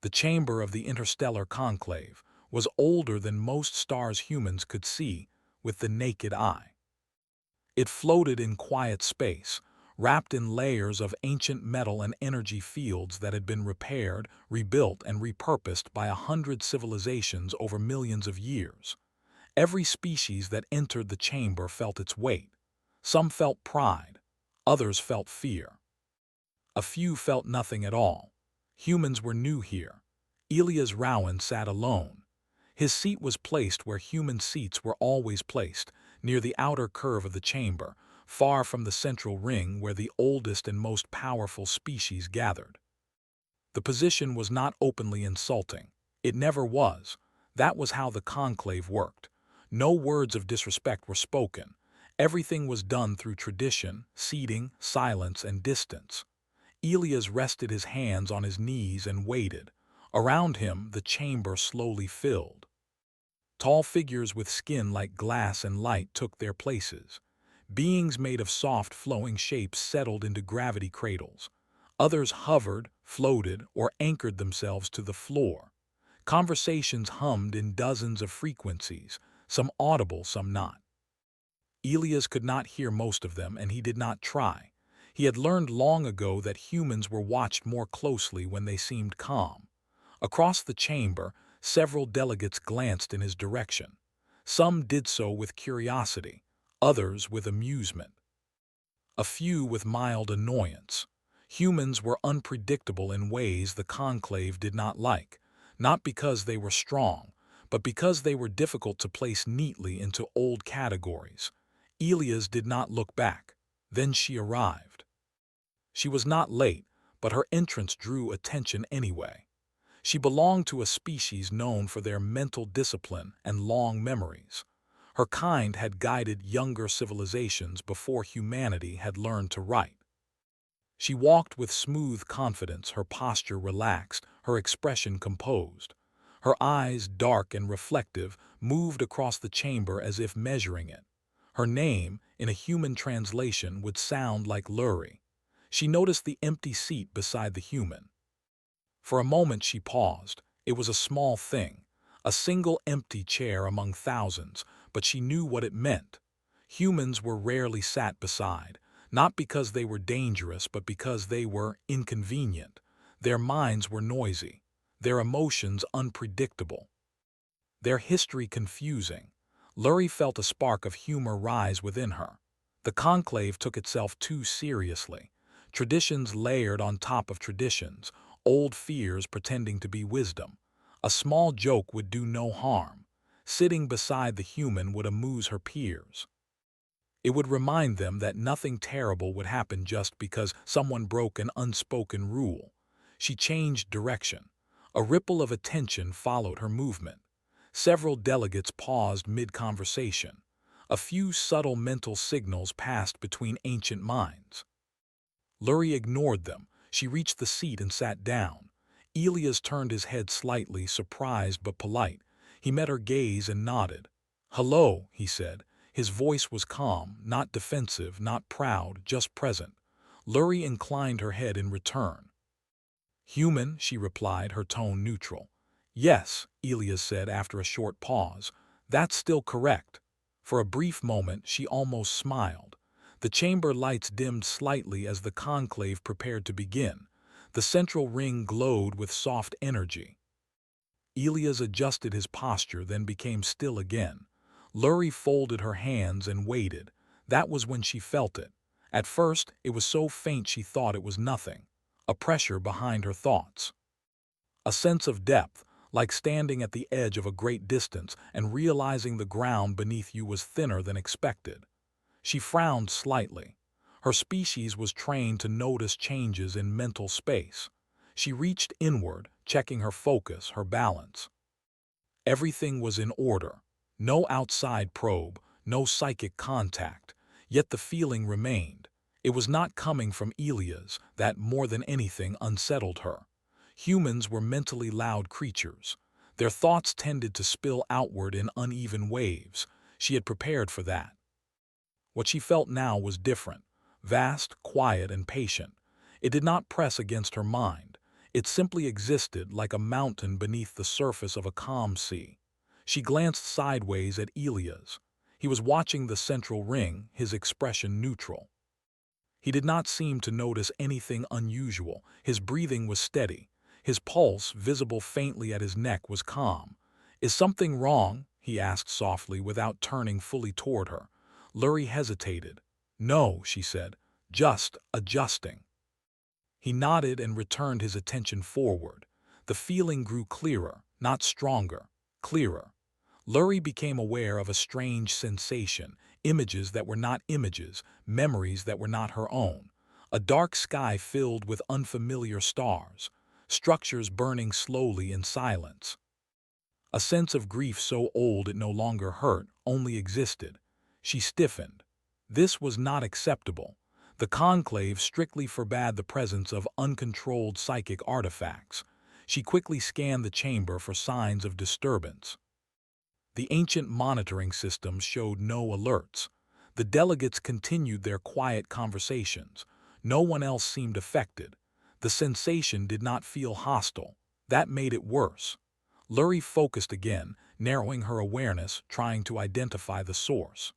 The chamber of the interstellar conclave was older than most stars humans could see with the naked eye. It floated in quiet space, wrapped in layers of ancient metal and energy fields that had been repaired, rebuilt, and repurposed by 100 civilizations over millions of years. Every species that entered the chamber felt its weight. Some felt pride, others felt fear. A few felt nothing at all. Humans were new here. Elias Rowan sat alone. His seat was placed where human seats were always placed, near the outer curve of the chamber, far from the central ring where the oldest and most powerful species gathered. The position was not openly insulting. It never was. That was how the conclave worked. No words of disrespect were spoken. Everything was done through tradition, seating, silence, and distance. Elias rested his hands on his knees and waited. Around him, the chamber slowly filled. Tall figures with skin like glass and light took their places. Beings made of soft, flowing shapes settled into gravity cradles. Others hovered, floated, or anchored themselves to the floor. Conversations hummed in dozens of frequencies, some audible, some not. Elias could not hear most of them, and he did not try. He had learned long ago that humans were watched more closely when they seemed calm. Across the chamber, several delegates glanced in his direction. Some did so with curiosity, others with amusement, a few with mild annoyance. Humans were unpredictable in ways the conclave did not like, not because they were strong, but because they were difficult to place neatly into old categories. Elias did not look back. Then she arrived. She was not late, but her entrance drew attention anyway. She belonged to a species known for their mental discipline and long memories. Her kind had guided younger civilizations before humanity had learned to write. She walked with smooth confidence, her posture relaxed, her expression composed. Her eyes, dark and reflective, moved across the chamber as if measuring it. Her name, in a human translation, would sound like Luri. She noticed the empty seat beside the human. For a moment she paused. It was a small thing, a single empty chair among thousands, but she knew what it meant. Humans were rarely sat beside, not because they were dangerous, but because they were inconvenient. Their minds were noisy, their emotions unpredictable, their history confusing. Luri felt a spark of humor rise within her. The conclave took itself too seriously. Traditions layered on top of traditions, old fears pretending to be wisdom. A small joke would do no harm. Sitting beside the human would amuse her peers. It would remind them that nothing terrible would happen just because someone broke an unspoken rule. She changed direction. A ripple of attention followed her movement. Several delegates paused mid-conversation. A few subtle mental signals passed between ancient minds. Luri ignored them. She reached the seat and sat down. Elias turned his head slightly, surprised but polite. He met her gaze and nodded. "Hello," he said. His voice was calm, not defensive, not proud, just present. Luri inclined her head in return. "Human," she replied, her tone neutral. "Yes," Elias said after a short pause. "That's still correct." For a brief moment she almost smiled. The chamber lights dimmed slightly as the conclave prepared to begin. The central ring glowed with soft energy. Elias adjusted his posture, then became still again. Luri folded her hands and waited. That was when she felt it. At first, it was so faint she thought it was nothing. A pressure behind her thoughts. A sense of depth, like standing at the edge of a great distance and realizing the ground beneath you was thinner than expected. She frowned slightly. Her species was trained to notice changes in mental space. She reached inward, checking her focus, her balance. Everything was in order. No outside probe, no psychic contact. Yet the feeling remained. It was not coming from Elias that, more than anything, unsettled her. Humans were mentally loud creatures. Their thoughts tended to spill outward in uneven waves. She had prepared for that. What she felt now was different, vast, quiet, and patient. It did not press against her mind. It simply existed like a mountain beneath the surface of a calm sea. She glanced sideways at Elias. He was watching the central ring, his expression neutral. He did not seem to notice anything unusual. His breathing was steady. His pulse, visible faintly at his neck, was calm. "Is something wrong?" he asked softly without turning fully toward her. Lurie hesitated. "No," she said, "just adjusting." He nodded and returned his attention forward. The feeling grew clearer, not stronger, clearer. Lurie became aware of a strange sensation, images that were not images, memories that were not her own. A dark sky filled with unfamiliar stars, structures burning slowly in silence. A sense of grief so old it no longer hurt, only existed. She stiffened. This was not acceptable. The conclave strictly forbade the presence of uncontrolled psychic artifacts. She quickly scanned the chamber for signs of disturbance. The ancient monitoring system showed no alerts. The delegates continued their quiet conversations. No one else seemed affected. The sensation did not feel hostile. That made it worse. Lurie focused again, narrowing her awareness, trying to identify the source.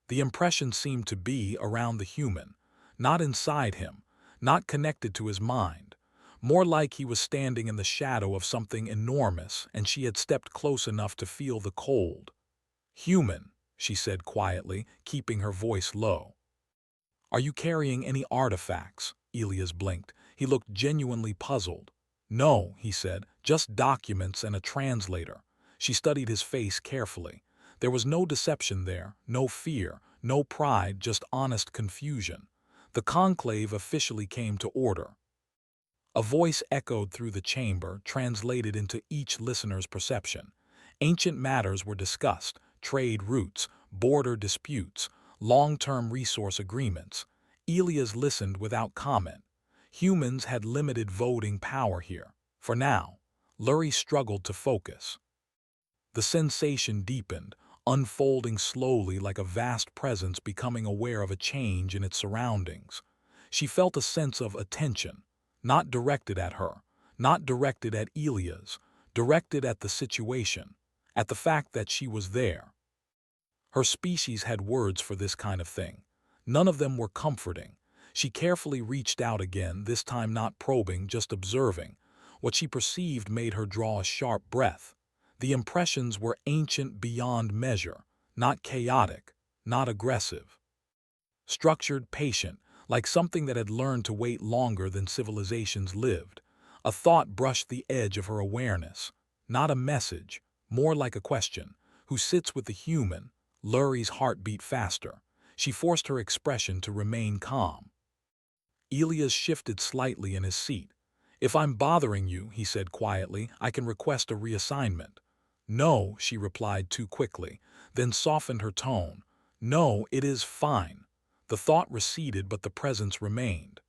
The impression seemed to be around the human, not inside him, not connected to his mind. More like he was standing in the shadow of something enormous, and she had stepped close enough to feel the cold. "Human," she said quietly, keeping her voice low. "Are you carrying any artifacts?" Elias blinked. He looked genuinely puzzled. "No," he said, "just documents and a translator." She studied his face carefully. There was no deception there, no fear, no pride, just honest confusion. The conclave officially came to order. A voice echoed through the chamber, translated into each listener's perception. Ancient matters were discussed: trade routes, border disputes, long-term resource agreements. Elias listened without comment. Humans had limited voting power here. For now, Lurie struggled to focus. The sensation deepened, unfolding slowly like a vast presence becoming aware of a change in its surroundings. She felt a sense of attention, not directed at her, not directed at Elias, directed at the situation, at the fact that she was there. Her species had words for this kind of thing. None of them were comforting. She carefully reached out again, this time not probing, just observing. What she perceived made her draw a sharp breath. The impressions were ancient beyond measure, not chaotic, not aggressive. Structured, patient, like something that had learned to wait longer than civilizations lived. A thought brushed the edge of her awareness. Not a message, more like a question. Who sits with the human? Lurie's heart beat faster. She forced her expression to remain calm. Elias shifted slightly in his seat. "If I'm bothering you," he said quietly, "I can request a reassignment." "No," she replied too quickly, then softened her tone. "No, it is fine." The thought receded, but the presence remained.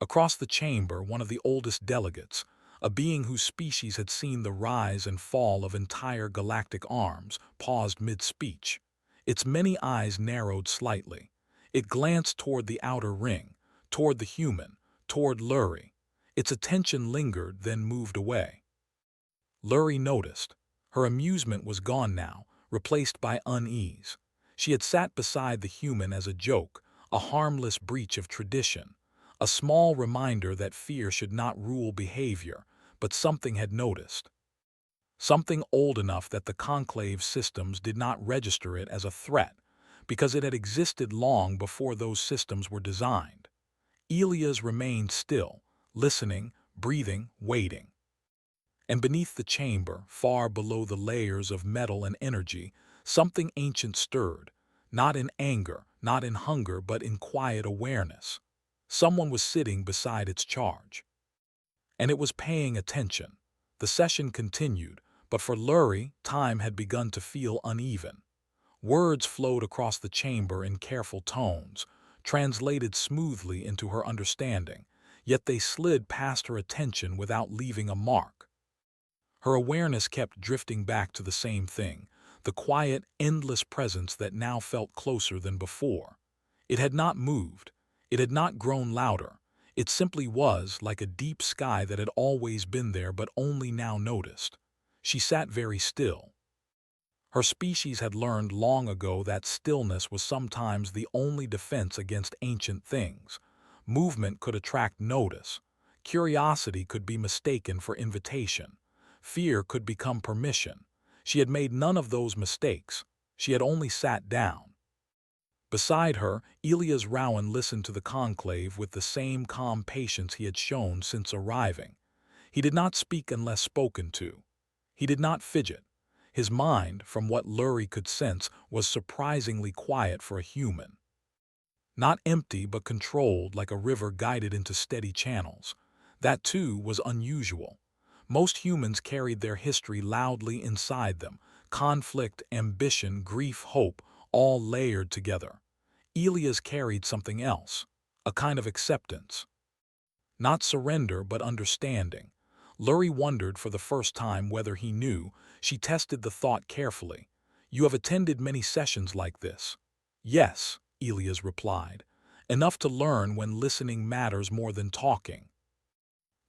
Across the chamber, one of the oldest delegates, a being whose species had seen the rise and fall of entire galactic arms, paused mid-speech. Its many eyes narrowed slightly. It glanced toward the outer ring, toward the human, toward Lurie. Its attention lingered, then moved away. Lurie noticed. Her amusement was gone now, replaced by unease. She had sat beside the human as a joke, a harmless breach of tradition, a small reminder that fear should not rule behavior, but something had noticed. Something old enough that the conclave systems did not register it as a threat, because it had existed long before those systems were designed. Elias remained still, listening, breathing, waiting. And beneath the chamber, far below the layers of metal and energy, something ancient stirred, not in anger, not in hunger, but in quiet awareness. Someone was sitting beside its charge. And it was paying attention. The session continued, but for Lurie, time had begun to feel uneven. Words flowed across the chamber in careful tones, translated smoothly into her understanding, yet they slid past her attention without leaving a mark. Her awareness kept drifting back to the same thing, the quiet, endless presence that now felt closer than before. It had not moved. It had not grown louder. It simply was like a deep sky that had always been there but only now noticed. She sat very still. Her species had learned long ago that stillness was sometimes the only defense against ancient things. Movement could attract notice. Curiosity could be mistaken for invitation. Fear could become permission. She had made none of those mistakes. She had only sat down. Beside her, Elias Rowan listened to the conclave with the same calm patience he had shown since arriving. He did not speak unless spoken to. He did not fidget. His mind, from what Lurie could sense, was surprisingly quiet for a human. Not empty but controlled like a river guided into steady channels. That, too, was unusual. Most humans carried their history loudly inside them, conflict, ambition, grief, hope, all layered together. Elias carried something else, a kind of acceptance. Not surrender, but understanding. Lurie wondered for the first time whether he knew. She tested the thought carefully. "You have attended many sessions like this." "Yes," Elias replied. "Enough to learn when listening matters more than talking."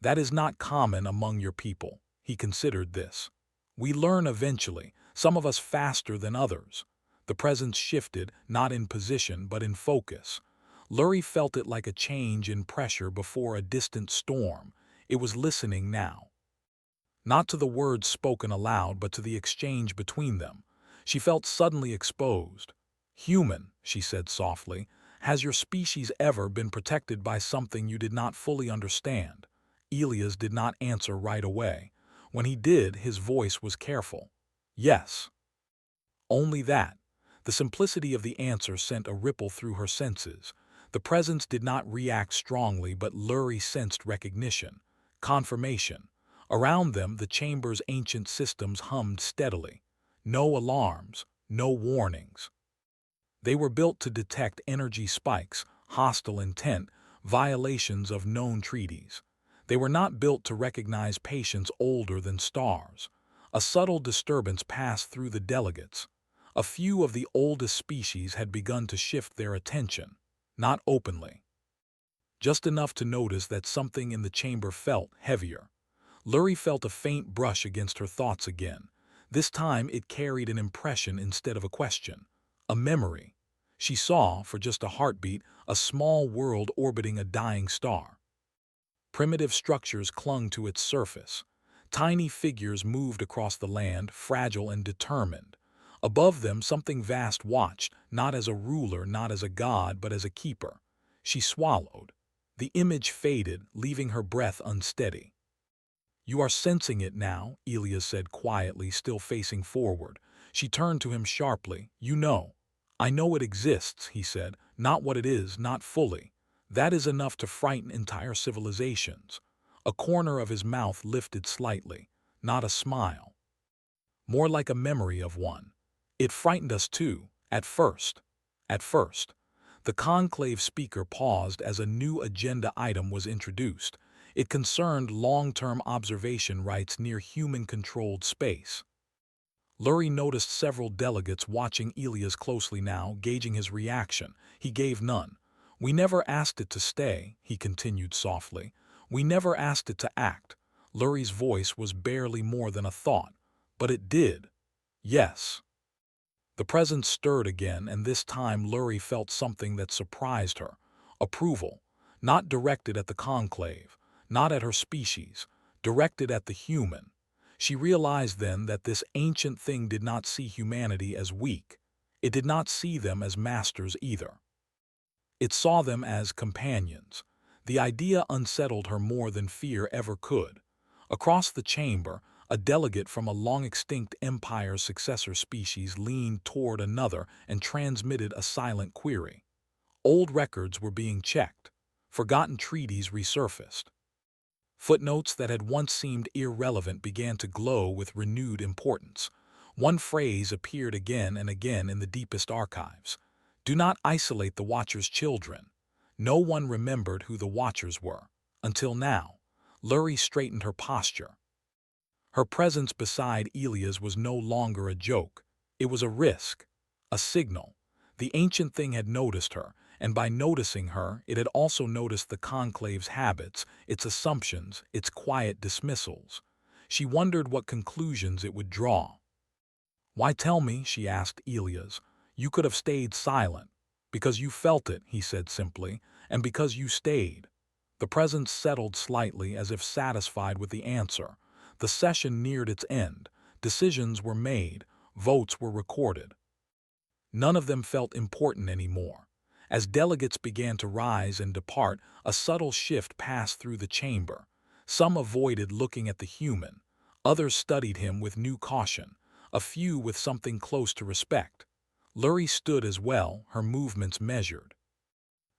"That is not common among your people." He considered this. "We learn eventually, some of us faster than others." The presence shifted, not in position but in focus. Lurie felt it like a change in pressure before a distant storm. It was listening now. Not to the words spoken aloud, but to the exchange between them. She felt suddenly exposed. "Human," she said softly, "has your species ever been protected by something you did not fully understand?" Elias did not answer right away. When he did, his voice was careful. "Yes." Only that. The simplicity of the answer sent a ripple through her senses. The presence did not react strongly, but Lurie sensed recognition, confirmation. Around them, the chamber's ancient systems hummed steadily. No alarms, no warnings. They were built to detect energy spikes, hostile intent, violations of known treaties. They were not built to recognize patients older than stars. A subtle disturbance passed through the delegates. A few of the oldest species had begun to shift their attention, not openly. Just enough to notice that something in the chamber felt heavier. Lurie felt a faint brush against her thoughts again. This time it carried an impression instead of a question, a memory. She saw, for just a heartbeat, a small world orbiting a dying star. Primitive structures clung to its surface. Tiny figures moved across the land, fragile and determined. Above them, something vast watched, not as a ruler, not as a god, but as a keeper. She swallowed. The image faded, leaving her breath unsteady. "You are sensing it now," Elias said quietly, still facing forward. She turned to him sharply. "You know." "I know it exists," he said. "Not what it is, not fully. That is enough to frighten entire civilizations." A corner of his mouth lifted slightly, not a smile. More like a memory of one. "It frightened us too, at first." At first. The conclave speaker paused as a new agenda item was introduced. It concerned long-term observation rights near human-controlled space. Lurie noticed several delegates watching Elias closely now, gauging his reaction. He gave none. "We never asked it to stay," he continued softly. "We never asked it to act." Lurie's voice was barely more than a thought. "But it did." "Yes." The presence stirred again, and this time Lurie felt something that surprised her. Approval. Not directed at the conclave, not at her species, directed at the human. She realized then that this ancient thing did not see humanity as weak. It did not see them as masters either. It saw them as companions. The idea unsettled her more than fear ever could. Across the chamber, a delegate from a long-extinct empire's successor species leaned toward another and transmitted a silent query. Old records were being checked. Forgotten treaties resurfaced. Footnotes that had once seemed irrelevant began to glow with renewed importance. One phrase appeared again and again in the deepest archives. "Do not isolate the Watcher's children." No one remembered who the Watchers were. Until now. Lurie straightened her posture. Her presence beside Elias was no longer a joke. It was a risk, a signal. The ancient thing had noticed her, and by noticing her, it had also noticed the conclave's habits, its assumptions, its quiet dismissals. She wondered what conclusions it would draw. "Why tell me?" she asked Elias. "You could have stayed silent." "Because you felt it," he said simply, "and because you stayed." The presence settled slightly as if satisfied with the answer. The session neared its end. Decisions were made. Votes were recorded. None of them felt important anymore. As delegates began to rise and depart, a subtle shift passed through the chamber. Some avoided looking at the human. Others studied him with new caution, a few with something close to respect. Lurie stood as well, her movements measured.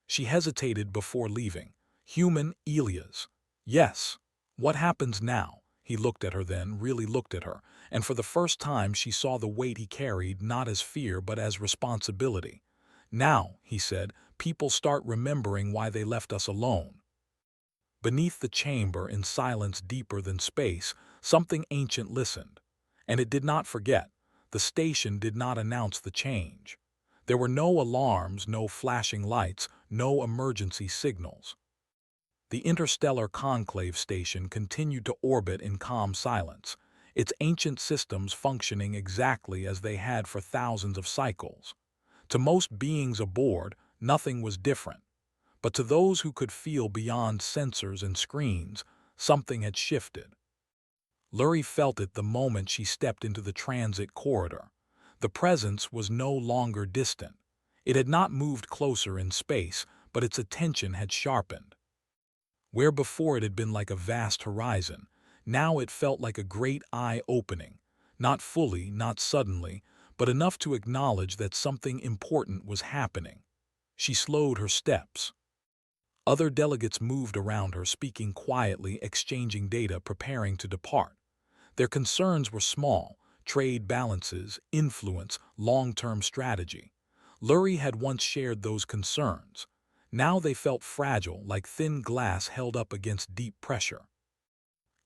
She hesitated before leaving. "Human Elias." "Yes." "What happens now?" He looked at her then, really looked at her, and for the first time she saw the weight he carried not as fear but as responsibility. "Now," he said, "people start remembering why they left us alone." Beneath the chamber, in silence deeper than space, something ancient listened. And it did not forget. The station did not announce the change. There were no alarms, no flashing lights, no emergency signals. The interstellar conclave station continued to orbit in calm silence, its ancient systems functioning exactly as they had for thousands of cycles. To most beings aboard, nothing was different. But to those who could feel beyond sensors and screens, something had shifted. Lurie felt it the moment she stepped into the transit corridor. The presence was no longer distant. It had not moved closer in space, but its attention had sharpened. Where before it had been like a vast horizon, now it felt like a great eye opening, not fully, not suddenly, but enough to acknowledge that something important was happening. She slowed her steps. Other delegates moved around her, speaking quietly, exchanging data, preparing to depart. Their concerns were small: trade balances, influence, long-term strategy. Lurie had once shared those concerns. Now they felt fragile, like thin glass held up against deep pressure.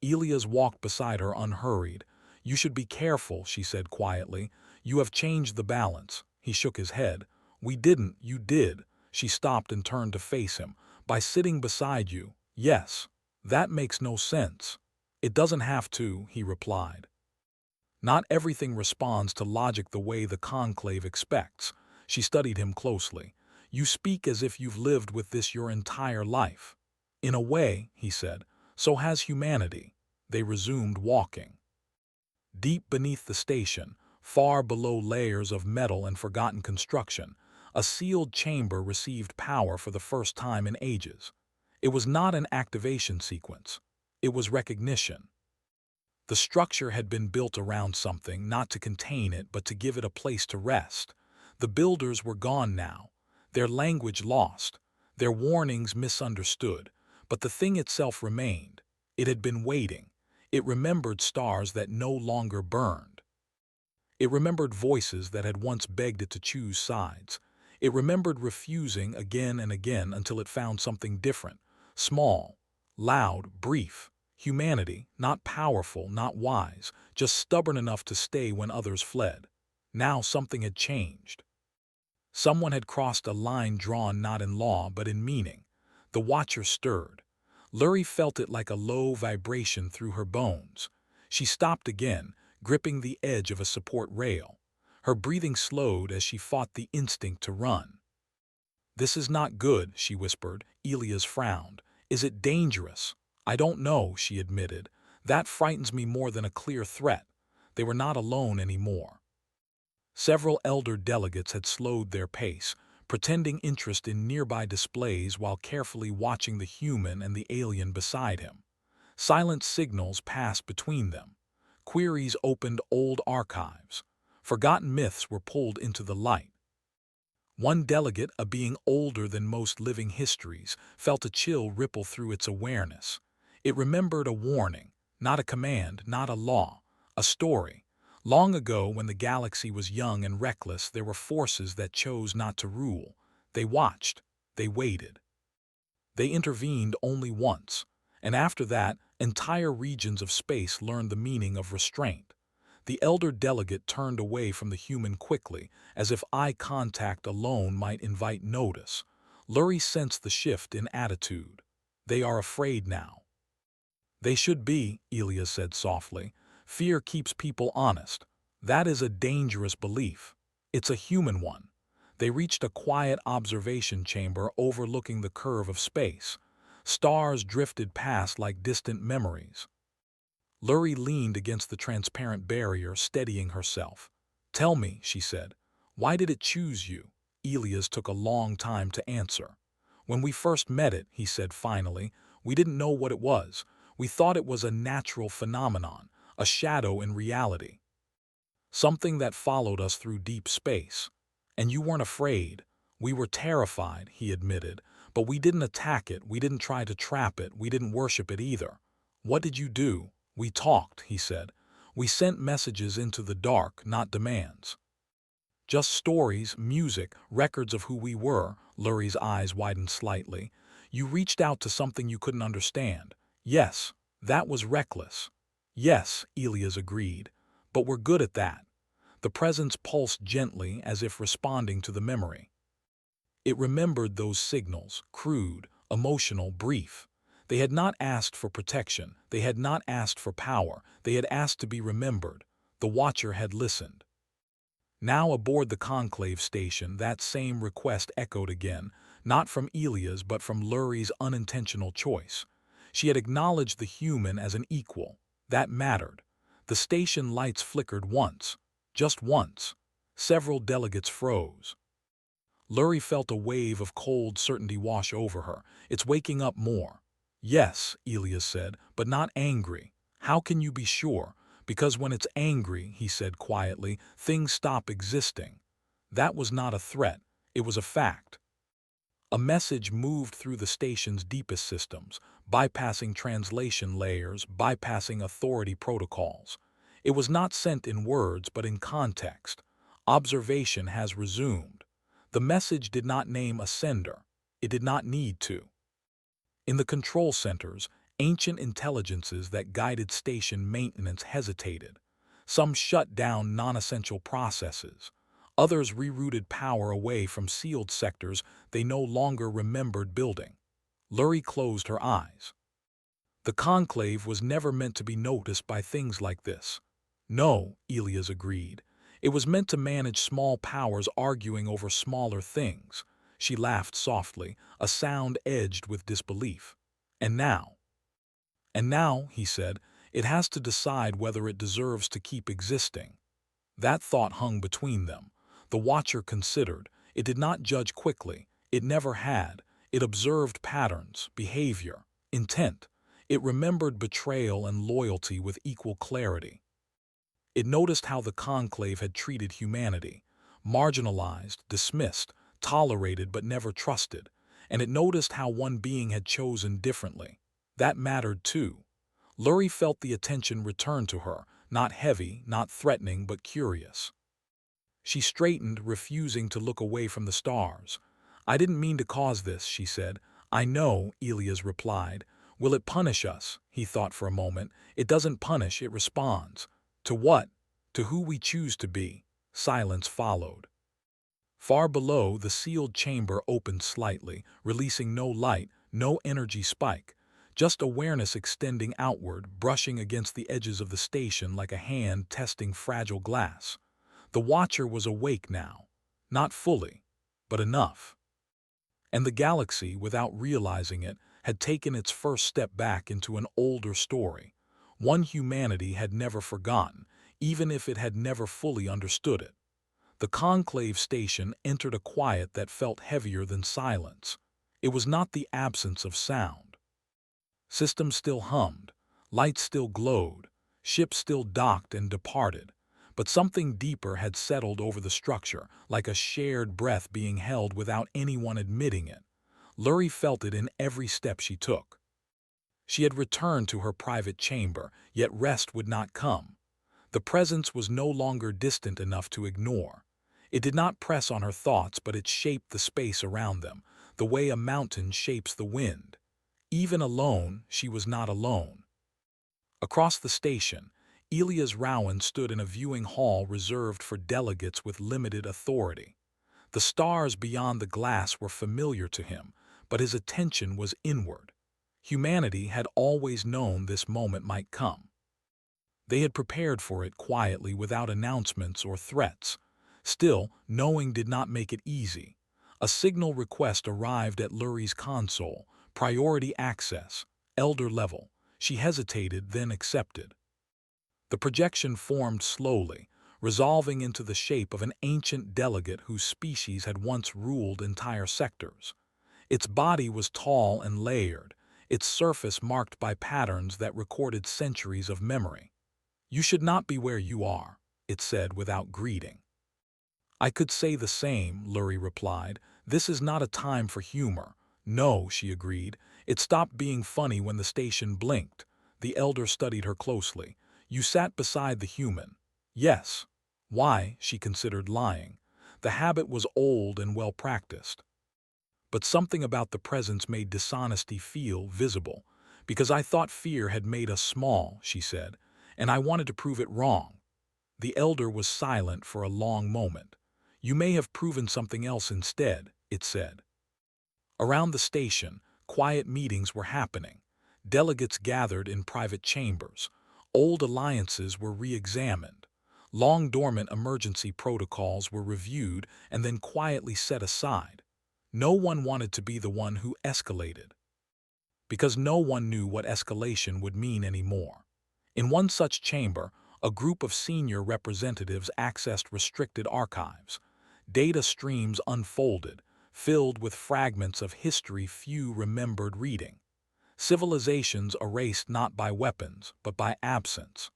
Elias walked beside her unhurried. "You should be careful," she said quietly. "You have changed the balance." He shook his head. "We didn't, you did." She stopped and turned to face him. "By sitting beside you, yes. That makes no sense." "It doesn't have to," he replied. "Not everything responds to logic the way the conclave expects." She studied him closely. "You speak as if you've lived with this your entire life." "In a way," he said, "so has humanity." They resumed walking. Deep beneath the station, far below layers of metal and forgotten construction, a sealed chamber received power for the first time in ages. It was not an activation sequence. It was recognition. The structure had been built around something, not to contain it, but to give it a place to rest. The builders were gone now, their language lost, their warnings misunderstood, but the thing itself remained. It had been waiting. It remembered stars that no longer burned. It remembered voices that had once begged it to choose sides. It remembered refusing again and again until it found something different, small, loud, brief. Humanity, not powerful, not wise, just stubborn enough to stay when others fled. Now something had changed. Someone had crossed a line drawn not in law but in meaning. The watcher stirred. Lurie felt it like a low vibration through her bones. She stopped again, gripping the edge of a support rail. Her breathing slowed as she fought the instinct to run. "This is not good," she whispered. Elias frowned. "Is it dangerous?" "I don't know," she admitted. "That frightens me more than a clear threat." They were not alone anymore. Several elder delegates had slowed their pace, pretending interest in nearby displays while carefully watching the human and the alien beside him. Silent signals passed between them. Queries opened old archives. Forgotten myths were pulled into the light. One delegate, a being older than most living histories, felt a chill ripple through its awareness. It remembered a warning, not a command, not a law, a story. Long ago, when the galaxy was young and reckless, there were forces that chose not to rule. They watched. They waited. They intervened only once, and after that, entire regions of space learned the meaning of restraint. The elder delegate turned away from the human quickly, as if eye contact alone might invite notice. Lurie sensed the shift in attitude. They are afraid now. They should be, Elia said softly. Fear keeps people honest. That is a dangerous belief. It's a human one. They reached a quiet observation chamber overlooking the curve of space. Stars drifted past like distant memories. Lurie leaned against the transparent barrier, steadying herself. Tell me, she said, why did it choose you? Elias took a long time to answer. When we first met it, he said finally, we didn't know what it was. We thought it was a natural phenomenon, a shadow in reality. Something that followed us through deep space. And you weren't afraid. We were terrified, he admitted, but we didn't attack it, we didn't try to trap it, we didn't worship it either. What did you do? We talked, he said. We sent messages into the dark, not demands. Just stories, music, records of who we were. Lurie's eyes widened slightly. You reached out to something you couldn't understand. Yes, that was reckless. Yes, Elias agreed. But we're good at that. The presence pulsed gently as if responding to the memory. It remembered those signals, crude, emotional, brief. They had not asked for protection. They had not asked for power. They had asked to be remembered. The Watcher had listened. Now aboard the Conclave station, that same request echoed again, not from Elias but from Lurie's unintentional choice. She had acknowledged the human as an equal. That mattered. The station lights flickered once. Just once. Several delegates froze. Lurie felt a wave of cold certainty wash over her. It's waking up more. Yes, Elias said, but not angry. How can you be sure? Because when it's angry, he said quietly, things stop existing. That was not a threat. It was a fact. A message moved through the station's deepest systems, bypassing translation layers, bypassing authority protocols. It was not sent in words but in context. Observation has resumed. The message did not name a sender. It did not need to. In the control centers, ancient intelligences that guided station maintenance hesitated. Some shut down non-essential processes. Others rerouted power away from sealed sectors they no longer remembered building. Lurie closed her eyes. The conclave was never meant to be noticed by things like this. No, Elias agreed. It was meant to manage small powers arguing over smaller things. She laughed softly, a sound edged with disbelief. And now? And now, he said, it has to decide whether it deserves to keep existing. That thought hung between them. The Watcher considered. It did not judge quickly. It never had. It observed patterns, behavior, intent. It remembered betrayal and loyalty with equal clarity. It noticed how the conclave had treated humanity, marginalized, dismissed, tolerated but never trusted, and it noticed how one being had chosen differently. That mattered too. Lurie felt the attention return to her, not heavy, not threatening, but curious. She straightened, refusing to look away from the stars. I didn't mean to cause this, she said. I know, Elias replied. Will it punish us? He thought for a moment. It doesn't punish, it responds. To what? To who we choose to be. Silence followed. Far below, the sealed chamber opened slightly, releasing no light, no energy spike. Just awareness extending outward, brushing against the edges of the station like a hand testing fragile glass. The Watcher was awake now. Not fully, but enough. And the galaxy, without realizing it, had taken its first step back into an older story. One humanity had never forgotten, even if it had never fully understood it. The conclave station entered a quiet that felt heavier than silence. It was not the absence of sound. Systems still hummed, lights still glowed, ships still docked and departed, but something deeper had settled over the structure, like a shared breath being held without anyone admitting it. Lurie felt it in every step she took. She had returned to her private chamber, yet rest would not come. The presence was no longer distant enough to ignore. It did not press on her thoughts, but it shaped the space around them, the way a mountain shapes the wind. Even alone, she was not alone. Across the station, Elias Rowan stood in a viewing hall reserved for delegates with limited authority. The stars beyond the glass were familiar to him, but his attention was inward. Humanity had always known this moment might come. They had prepared for it quietly without announcements or threats. Still, knowing did not make it easy. A signal request arrived at Lurie's console, priority access, elder level. She hesitated, then accepted. The projection formed slowly, resolving into the shape of an ancient delegate whose species had once ruled entire sectors. Its body was tall and layered, its surface marked by patterns that recorded centuries of memory. "You should not be where you are," it said without greeting. "I could say the same," Lurie replied. "This is not a time for humor." "No," she agreed. "It stopped being funny when the station blinked." The elder studied her closely. "You sat beside the human." "Yes." "Why?" She considered lying. The habit was old and well practiced. But something about the presence made dishonesty feel visible. "Because I thought fear had made us small," she said, "and I wanted to prove it wrong." The elder was silent for a long moment. "You may have proven something else instead," it said. Around the station, quiet meetings were happening. Delegates gathered in private chambers. Old alliances were re-examined. Long-dormant emergency protocols were reviewed and then quietly set aside. No one wanted to be the one who escalated, because no one knew what escalation would mean anymore. In one such chamber, a group of senior representatives accessed restricted archives. Data streams unfolded, filled with fragments of history few remembered reading. Civilizations erased not by weapons, but by absence.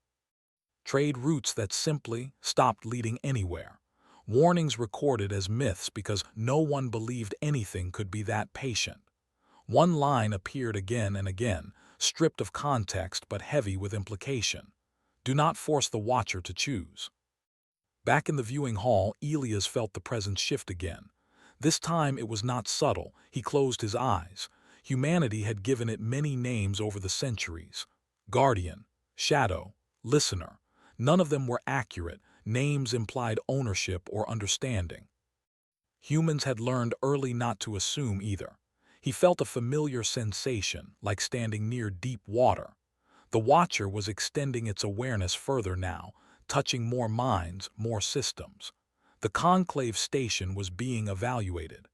Trade routes that simply stopped leading anywhere. Warnings recorded as myths because no one believed anything could be that patient. One line appeared again and again, stripped of context but heavy with implication. "Do not force the watcher to choose." Back in the viewing hall, Elias felt the presence shift again. This time it was not subtle. He closed his eyes. Humanity had given it many names over the centuries. Guardian, Shadow, Listener. None of them were accurate. Names implied ownership or understanding. Humans had learned early not to assume either. He felt a familiar sensation, like standing near deep water. The Watcher was extending its awareness further now, touching more minds, more systems. The Conclave station was being evaluated.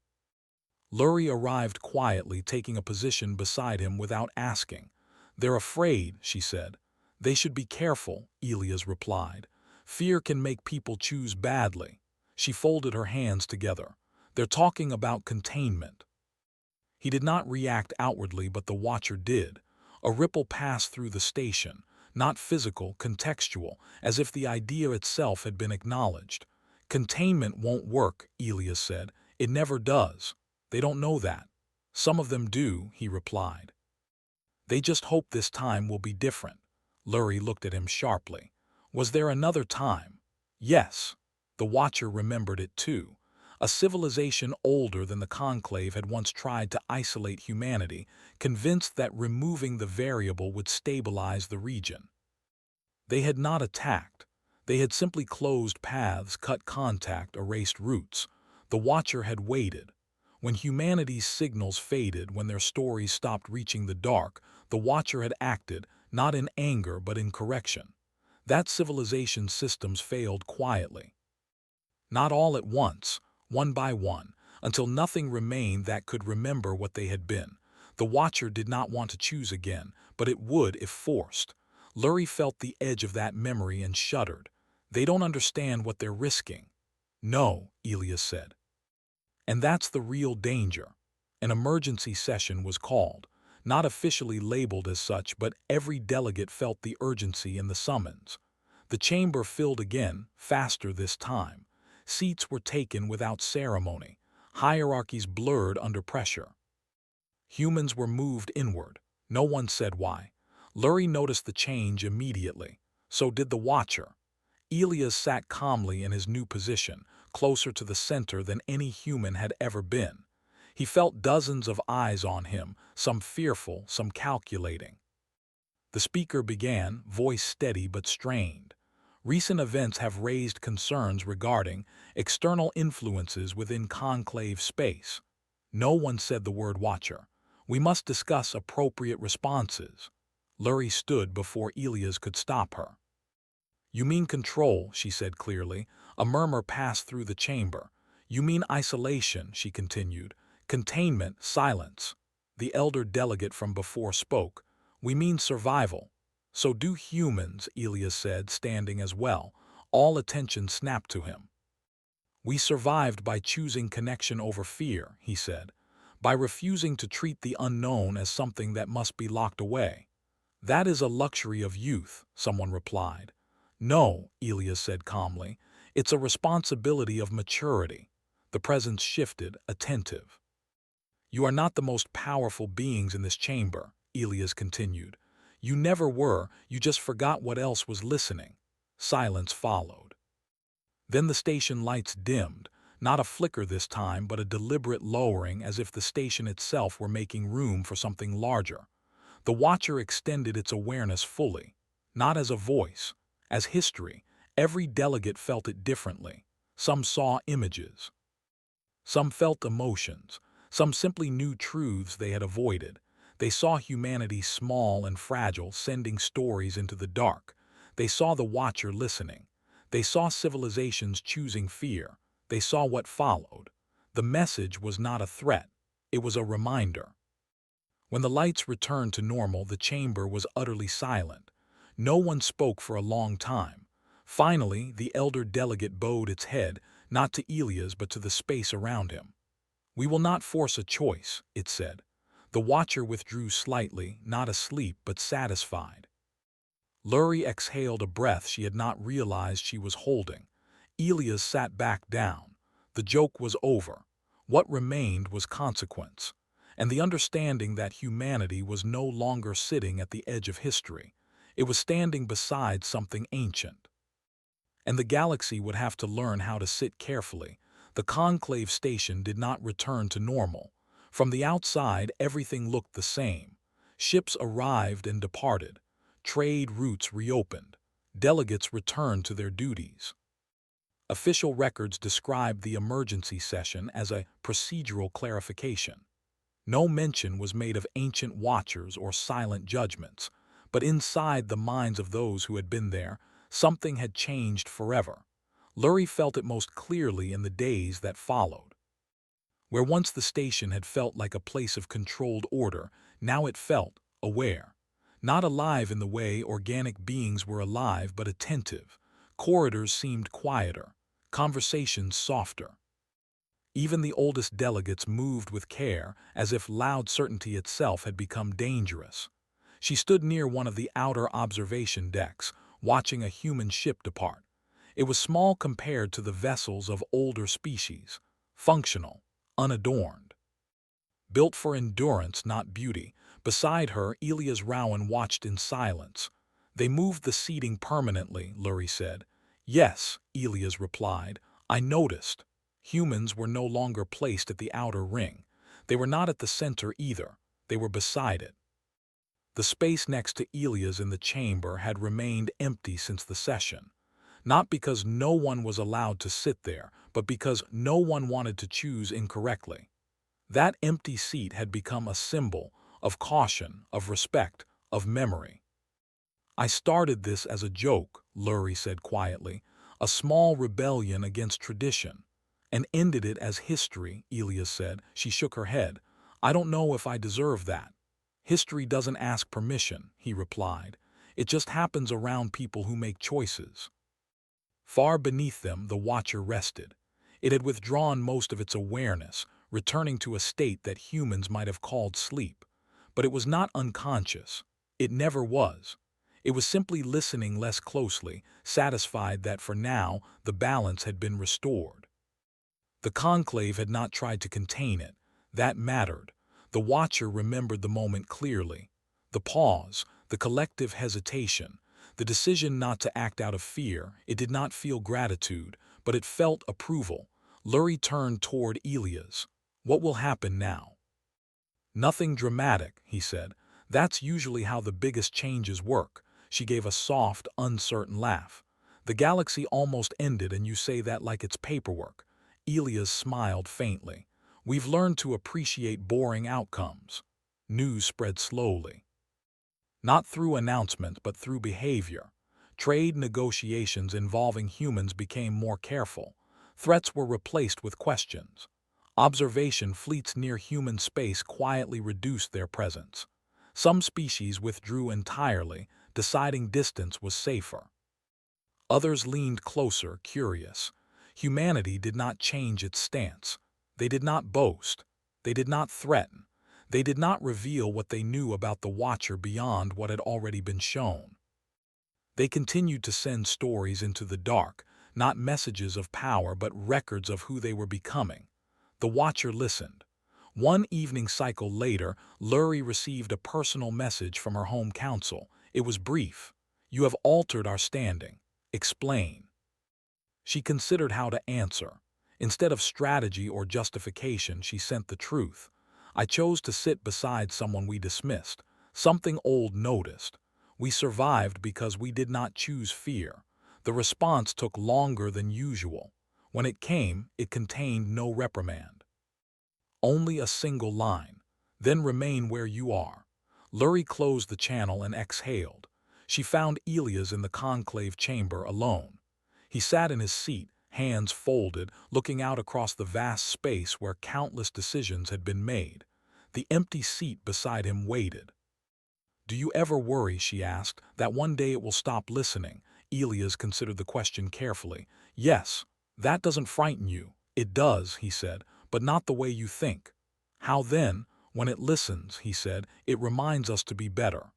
Lurie arrived quietly, taking a position beside him without asking. "They're afraid," she said. "They should be careful," Elias replied. "Fear can make people choose badly." She folded her hands together. "They're talking about containment." He did not react outwardly, but the Watcher did. A ripple passed through the station, not physical, contextual, as if the idea itself had been acknowledged. "Containment won't work," Elias said. "It never does. They don't know that." "Some of them do," he replied. "They just hope this time will be different." Lurie looked at him sharply. "Was there another time?" "Yes." The Watcher remembered it too. A civilization older than the Conclave had once tried to isolate humanity, convinced that removing the variable would stabilize the region. They had not attacked. They had simply closed paths, cut contact, erased routes. The Watcher had waited. When humanity's signals faded, when their stories stopped reaching the dark, the Watcher had acted, not in anger but in correction. That civilization's systems failed quietly. Not all at once, one by one, until nothing remained that could remember what they had been. The Watcher did not want to choose again, but it would if forced. Lurie felt the edge of that memory and shuddered. "They don't understand what they're risking." "No," Elias said. "And that's the real danger." An emergency session was called, not officially labeled as such, but every delegate felt the urgency in the summons. The chamber filled again, faster this time. Seats were taken without ceremony. Hierarchies blurred under pressure. Humans were moved inward. No one said why. Lurie noticed the change immediately. So did the Watcher. Elias sat calmly in his new position, closer to the center than any human had ever been. He felt dozens of eyes on him, some fearful, some calculating. The speaker began, voice steady but strained. Recent events have raised concerns regarding external influences within conclave space. No one said the word watcher. We must discuss appropriate responses. Lurie stood before Elias could stop her. You mean control, she said clearly. A murmur passed through the chamber. You mean isolation, she continued. Containment, silence. The elder delegate from before spoke. We mean survival. So do humans, Elias said, standing as well. All attention snapped to him. We survived by choosing connection over fear, he said, by refusing to treat the unknown as something that must be locked away. That is a luxury of youth, someone replied. No, Elias said calmly, it's a responsibility of maturity. The presence shifted, attentive. You are not the most powerful beings in this chamber, Elias continued. You never were, you just forgot what else was listening. Silence followed. Then the station lights dimmed, not a flicker this time, but a deliberate lowering as if the station itself were making room for something larger. The watcher extended its awareness fully, not as a voice, as history. Every delegate felt it differently. Some saw images. Some felt emotions. Some simply knew truths they had avoided. They saw humanity small and fragile, sending stories into the dark. They saw the watcher listening. They saw civilizations choosing fear. They saw what followed. The message was not a threat. It was a reminder. When the lights returned to normal, the chamber was utterly silent. No one spoke for a long time. Finally, the elder delegate bowed its head, not to Elias but to the space around him. We will not force a choice, it said. The watcher withdrew slightly, not asleep but satisfied. Lurie exhaled a breath she had not realized she was holding. Elias sat back down. The joke was over. What remained was consequence, and the understanding that humanity was no longer sitting at the edge of history. It was standing beside something ancient. And the galaxy would have to learn how to sit carefully. The conclave station did not return to normal. From the outside, everything looked the same. Ships arrived and departed. Trade routes reopened. Delegates returned to their duties. Official records described the emergency session as a procedural clarification. No mention was made of ancient watchers or silent judgments, but inside the minds of those who had been there, something had changed forever. Lurie felt it most clearly in the days that followed. Where once the station had felt like a place of controlled order, now it felt aware. Not alive in the way organic beings were alive, but attentive. Corridors seemed quieter, conversations softer. Even the oldest delegates moved with care, as if loud certainty itself had become dangerous. She stood near one of the outer observation decks, watching a human ship depart. It was small compared to the vessels of older species, functional, unadorned. Built for endurance, not beauty. Beside her, Elias Rowan watched in silence. They moved the seating permanently, Lurie said. Yes, Elias replied. I noticed. Humans were no longer placed at the outer ring. They were not at the center either. They were beside it. The space next to Elias in the chamber had remained empty since the session. Not because no one was allowed to sit there, but because no one wanted to choose incorrectly. That empty seat had become a symbol of caution, of respect, of memory. I started this as a joke, Lurie said quietly, a small rebellion against tradition, and ended it as history, Elias said. She shook her head. I don't know if I deserve that. History doesn't ask permission, he replied. It just happens around people who make choices. Far beneath them, the watcher rested. It had withdrawn most of its awareness, returning to a state that humans might have called sleep. But it was not unconscious. It never was. It was simply listening less closely, satisfied that for now the balance had been restored. The conclave had not tried to contain it. That mattered. The watcher remembered the moment clearly. The pause, the collective hesitation, the decision not to act out of fear. It did not feel gratitude, but it felt approval. Lurie turned toward Elias. What will happen now? Nothing dramatic, he said. That's usually how the biggest changes work. She gave a soft, uncertain laugh. The galaxy almost ended and you say that like it's paperwork. Elias smiled faintly. We've learned to appreciate boring outcomes. News spread slowly. Not through announcement, but through behavior. Trade negotiations involving humans became more careful. Threats were replaced with questions. Observation fleets near human space quietly reduced their presence. Some species withdrew entirely, deciding distance was safer. Others leaned closer, curious. Humanity did not change its stance. They did not boast. They did not threaten. They did not reveal what they knew about the Watcher beyond what had already been shown. They continued to send stories into the dark, not messages of power but records of who they were becoming. The Watcher listened. One evening cycle later, Lurie received a personal message from her home council. It was brief. You have altered our standing. Explain. She considered how to answer. Instead of strategy or justification, she sent the truth. I chose to sit beside someone we dismissed, something old noticed. We survived because we did not choose fear. The response took longer than usual. When it came, it contained no reprimand. Only a single line. Then remain where you are. Lurie closed the channel and exhaled. She found Elias in the conclave chamber alone. He sat in his seat, hands folded, looking out across the vast space where countless decisions had been made. The empty seat beside him waited. Do you ever worry, she asked, that one day it will stop listening? Elias considered the question carefully. Yes, that doesn't frighten you. It does, he said, but not the way you think. How then? When it listens, he said, it reminds us to be better.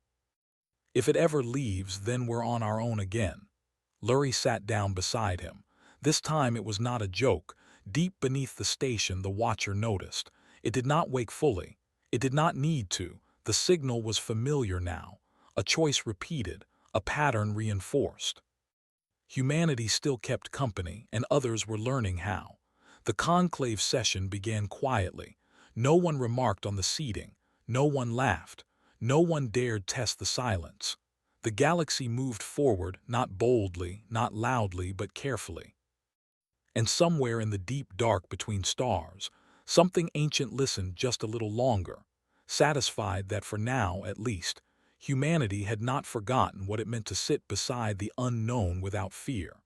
If it ever leaves, then we're on our own again. Lurie sat down beside him. This time it was not a joke. Deep beneath the station, the Watcher noticed. It did not wake fully. It did not need to. The signal was familiar now. A choice repeated, a pattern reinforced. Humanity still kept company, and others were learning how. The conclave session began quietly. No one remarked on the seating. No one laughed. No one dared test the silence. The galaxy moved forward, not boldly, not loudly, but carefully. And somewhere in the deep dark between stars, something ancient listened just a little longer, satisfied that for now, at least, humanity had not forgotten what it meant to sit beside the unknown without fear.